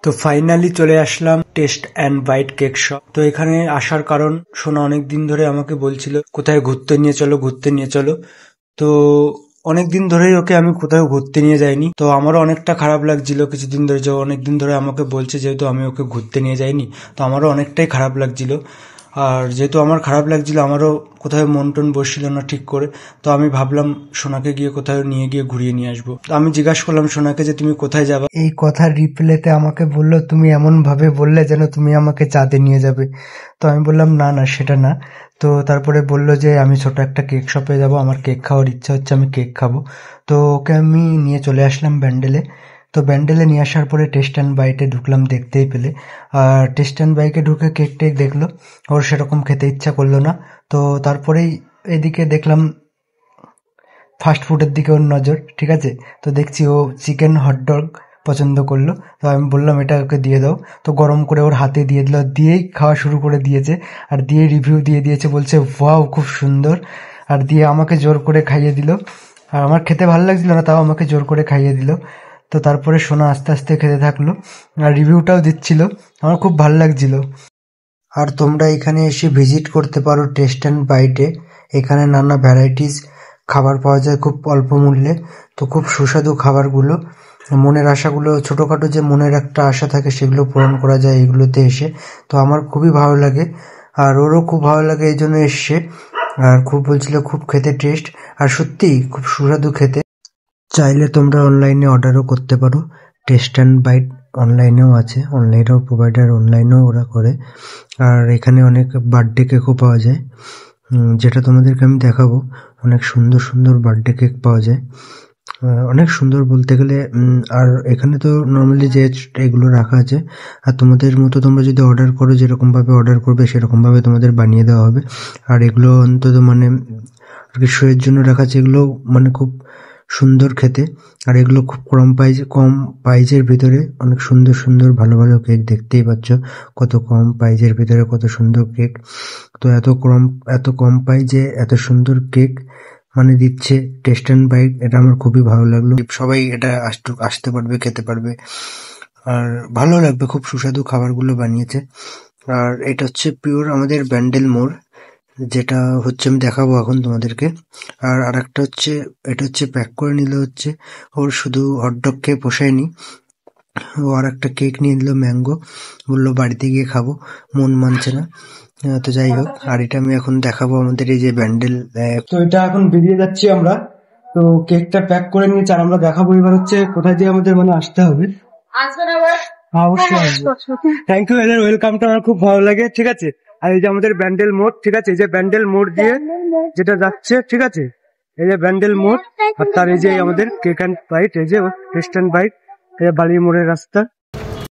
তো ফাইনালি চলে আসলাম Taste and Bite Cake Shop. তো এখানে আসার কারণ, সোনা অনেক দিন ধরে আমাকে বলছিল কোথায় ঘুরতে নিয়ে চলো, ঘুরতে নিয়ে চলো। তো অনেক দিন ধরেই ওকে আমি কোথাও ঘুরতে নিয়ে যাইনি, তো আমারও অনেকটা খারাপ লাগছিল কিছুদিন ধরে, যে অনেক দিন ধরে আমাকে বলছে, যেহেতু আমি ওকে ঘুরতে নিয়ে যাইনি, তো আমারও অনেকটাই খারাপ লাগছিল। আর যেহেতু আমার খারাপ লাগছিল, আমারও কোথাও মন টন বসছিল না ঠিক করে, তো আমি ভাবলাম সোনাকে গিয়ে কোথাও নিয়ে গিয়ে ঘুরিয়ে নিয়ে আসবো। তো আমি জিজ্ঞাসা করলাম সোনাকে যে তুমি কোথায় যাবা। এই কথার রিপ্লেতে আমাকে বললো, তুমি এমন ভাবে বললে যেন তুমি আমাকে চাঁদে নিয়ে যাবে। তো আমি বললাম না না, সেটা না। তো তারপরে বললো যে আমি ছোট একটা কেক শপে যাব, আমার কেক খাওয়ার ইচ্ছা হচ্ছে, আমি কেক খাবো। তো ওকে আমি নিয়ে চলে আসলাম ব্যান্ডেলে। তো ব্যান্ডেলে নিয়ে আসার পরে টেস্ট অ্যান্ড বাইটে ঢুকলাম, দেখতেই পেলে। আর টেস্ট অ্যান্ড বাইকে ঢুকে কেক টেক দেখলো, ওর সেরকম খেতে ইচ্ছা করলো না। তো তারপরেই এদিকে দেখলাম ফাস্ট ফুডের দিকে ওর নজর, ঠিক আছে। তো দেখছি ও চিকেন হটডগ পছন্দ করলো। তো আমি বললাম এটা ওকে দিয়ে দাও। তো গরম করে ওর হাতে দিয়ে দিল, দিয়েই খাওয়া শুরু করে দিয়েছে। আর দিয়ে রিভিউ দিয়ে দিয়েছে, বলছে ওয়াও খুব সুন্দর। আর দিয়ে আমাকে জোর করে খাইয়ে দিল। আর আমার খেতে ভালো লাগছিল না, তাও আমাকে জোর করে খাইয়ে দিল। তো তারপরে সোনা আস্তে আস্তে খেতে থাকলো, আর রিভিউটাও দিচ্ছিল। আমার খুব ভালো লাগছিল। আর তোমরা এখানে এসে ভিজিট করতে পারো টেস্ট অ্যান্ড বাইটে। এখানে নানা ভ্যারাইটিস খাবার পাওয়া যায় খুব অল্প মূল্যে। তো খুব সুস্বাদু খাবারগুলো, মনের আশাগুলো, ছোটোখাটো যে মনের একটা আশা থাকে সেগুলো পূরণ করা যায় এগুলোতে এসে। তো আমার খুবই ভালো লাগে, আর ওরও খুব ভালো লাগে, এই জন্য এসছে। আর খুব বলছিল খুব খেতে টেস্ট, আর সত্যিই খুব সুস্বাদু খেতে। চাইলে তোমরা অনলাইনে অর্ডারও করতে পারো। টেস্ট অ্যান্ড বাইট অনলাইনেও আছে, অনলাইনেও প্রোভাইডার, অনলাইনেও ওরা করে। আর এখানে অনেক বার্থডে কেকও পাওয়া যায়, যেটা তোমাদেরকে আমি দেখাবো। অনেক সুন্দর সুন্দর বার্থডে কেক পাওয়া যায়, অনেক সুন্দর বলতে গেলে। আর এখানে তো নর্মালি যে এগুলো রাখা আছে, আর তোমাদের মতো তোমরা যদি অর্ডার করো, যেরকমভাবে অর্ডার করবে সেরকমভাবে তোমাদের বানিয়ে দেওয়া হবে। আর এগুলো অন্তত মানে আর কি শোয়ের জন্য রাখা আছে, এগুলো মানে খুব সুন্দর খেতে। আর এগুলো খুব কম প্রাইজের ভিতরে অনেক সুন্দর সুন্দর ভালো ভালো কেক, দেখতেই পাচ্ছ কত কম প্রাইজের ভিতরে কত সুন্দর কেক। তো এত কম প্রাইজে এত সুন্দর কেক মানে দিচ্ছে টেস্ট অ্যান্ড বাইট, এটা আমার খুবই ভালো লাগলো। সবাই এটা আসতে পারবে, খেতে পারবে, আর ভালো লাগবে। খুব সুস্বাদু খাবারগুলো বানিয়েছে। আর এটা হচ্ছে পিওর আমাদের ব্যান্ডেল মোড়, যেটা হচ্ছে আমি দেখাবো এখন তোমাদেরকে। আর আরেকটা হচ্ছে, এটা হচ্ছে প্যাক করে নিলে হচ্ছে, ওর শুধু হটডগ খেয়ে পোষায়নি, ও আর একটা কেক নিয়ে নিল ম্যাঙ্গো, বললো বাড়িতে গিয়ে খাবো, মন মানছে না। তো যাই হোক, আর এটা আমি এখন দেখাবো আমাদের এই যে ব্যান্ডেল। তো এটা এখন বেরিয়ে যাচ্ছি আমরা। তো কেকটা প্যাক করে নিয়েছি, আর আমরা দেখাবো এবার হচ্ছে কোথায় দিয়ে আমাদের মানে আসতে হবে। অবশ্যই আসবো। থ্যাংক ইউ, এদের ওয়েলকামটা আমার খুব ভালো লাগে, ঠিক আছে। আর এই যে আমাদের ব্যান্ডেল মোড়, ঠিক আছে, এই যে ব্যান্ডেল মোড় দিয়ে যেটা যাচ্ছে, ঠিক আছে, এই যে ব্যান্ডেল মোড়। আর তার এই যে আমাদের কেক অ্যান্ড বাইট, এই যে টেস্ট অ্যান্ড বাইট, এই যে বালি মোড়ের রাস্তা।